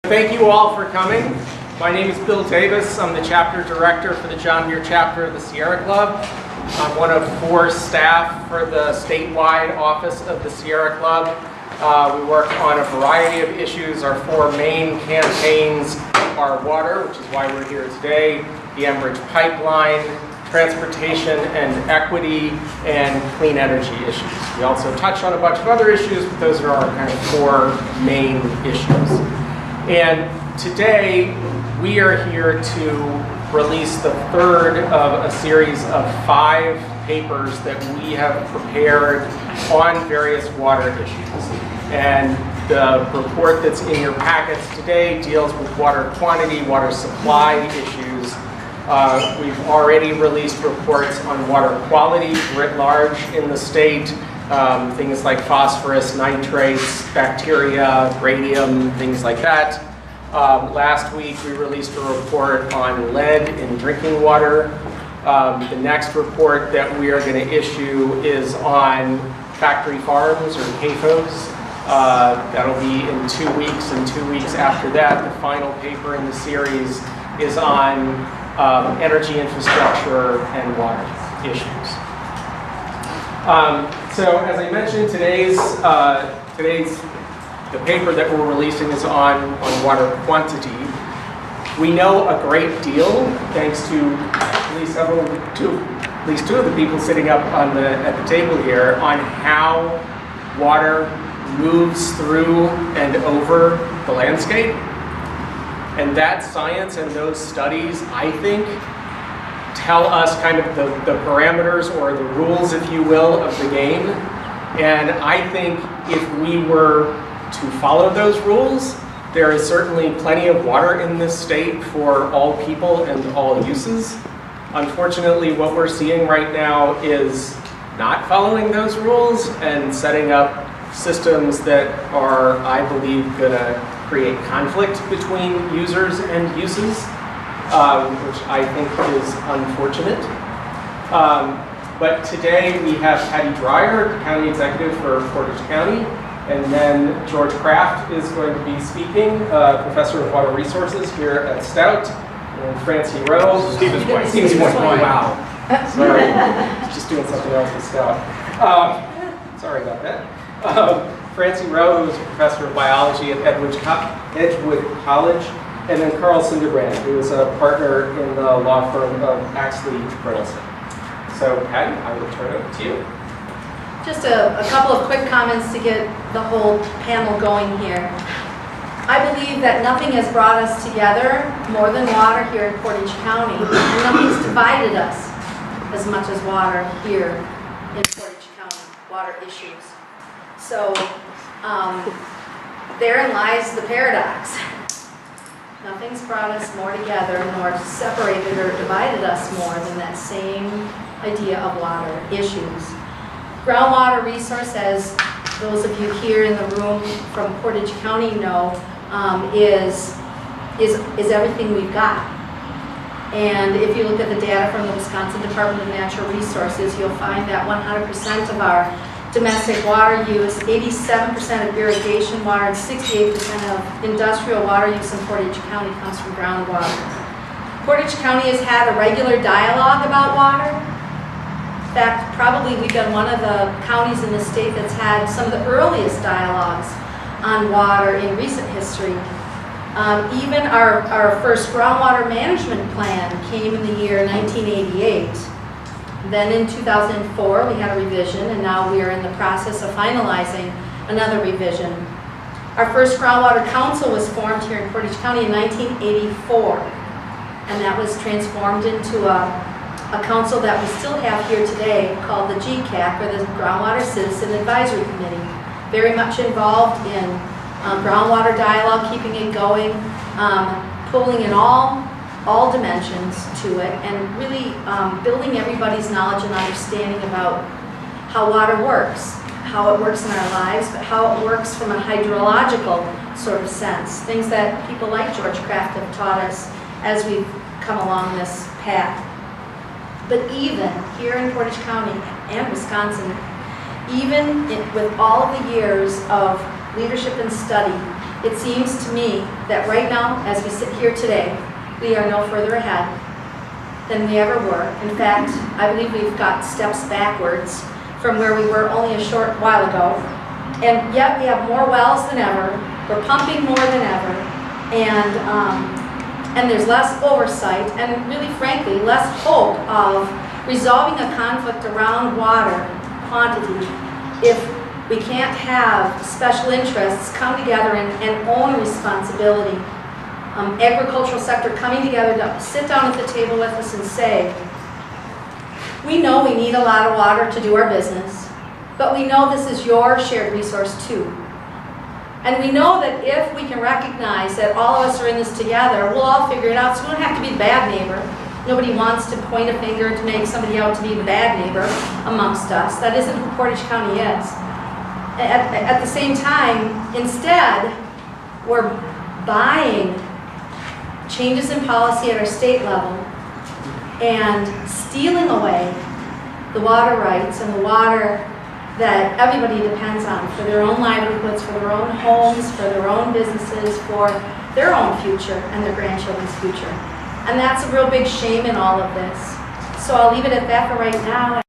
Thank you all for coming. My name is Bill Davis. I'm the chapter director for the John Muir chapter of the Sierra Club. I'm one of 4 staff for the statewide office of the Sierra Club. We work on a variety of issues. Our 4 main campaigns are water, which is why we're here today, the Enbridge pipeline, transportation and equity, and clean energy issues. We also touch on a bunch of other issues, but those are our kind of 4 main issues. And today we are here to release the 3rd of a series of 5 papers that we have prepared on various water issues. And the report that's in your packets today deals with water quantity, water supply issues. We've already released reports on water quality writ large in the state. Things like phosphorus, nitrates, bacteria, radium, things like that. Last week we released a report on lead in drinking water. The next report that we are going to issue is on factory farms or CAFOs. That'll be in 2 weeks, and 2 weeks after that, the final paper in the series is on energy infrastructure and water issues. So as I mentioned, the paper that we're releasing is on water quantity. We know a great deal, thanks to at least 2 of the people sitting up at the table here, on how water moves through and over the landscape. And that science and those studies, I think, tell us kind of the parameters or the rules, if you will, of the game. And I think if we were to follow those rules, there is certainly plenty of water in this state for all people and all uses. Unfortunately, what we're seeing right now is not following those rules and setting up systems that are, I believe, going to create conflict between users and uses, which I think is unfortunate. But today we have Patty Dreyer, County Executive for Portage County, and then George Kraft is going to be speaking, Professor of Water Resources here at Stout, and Francie Rowe. Stevens Point. Wow. Sorry, just doing something else at Stout. Sorry about that. Francie Rowe, who's a professor of biology at Edgewood College, and then Carl Sinderbrand, who is a partner in the law firm of Axley Brynildson. So, Patty, I will turn it over to you. Just a couple of quick comments to get the whole panel going here. I believe that nothing has brought us together more than water here in Portage County, and nothing's divided us as much as water here in Portage County, water issues. So therein lies the paradox. Nothing's brought us more together, nor separated or divided us more than that same idea of water issues. Groundwater resource, as those of you here in the room from Portage County know, is everything we've got. And if you look at the data from the Wisconsin Department of Natural Resources, you'll find that 100% of our domestic water use, 87% of irrigation water, and 68% of industrial water use in Portage County comes from groundwater. Portage County has had a regular dialogue about water. In fact, probably we've been one of the counties in the state that's had some of the earliest dialogues on water in recent history. Even our first groundwater management plan came in the year 1988. Then in 2004, we had a revision, and now we are in the process of finalizing another revision. Our first groundwater council was formed here in Portage County in 1984, and that was transformed into a council that we still have here today called the GCAC, or the Groundwater Citizen Advisory Committee. Very much involved in groundwater dialogue, keeping it going, pulling in all dimensions to it, and really building everybody's knowledge and understanding about how water works, how it works in our lives, but how it works from a hydrological sort of sense. Things that people like George Kraft have taught us as we've come along this path. But even here in Portage County and Wisconsin, even with all of the years of leadership and study It seems to me that right now, as we sit here today, we are no further ahead than we ever were. In fact, I believe we've got steps backwards from where we were only a short while ago. And yet we have more wells than ever, we're pumping more than ever, and there's less oversight, and really frankly, less hope of resolving a conflict around water quantity if we can't have special interests come together and own responsibility. Agricultural sector coming together to sit down at the table with us and say, we know we need a lot of water to do our business, but we know this is your shared resource too. And we know that if we can recognize that all of us are in this together, we'll all figure it out, so we don't have to be the bad neighbor. Nobody wants to point a finger to make somebody out to be the bad neighbor amongst us. That isn't who Portage County is. At the same time, instead, we're buying changes in policy at our state level and stealing away the water rights and the water that everybody depends on for their own livelihoods, for their own homes, for their own businesses, for their own future and their grandchildren's future. And that's a real big shame in all of this. So I'll leave it at that for right now.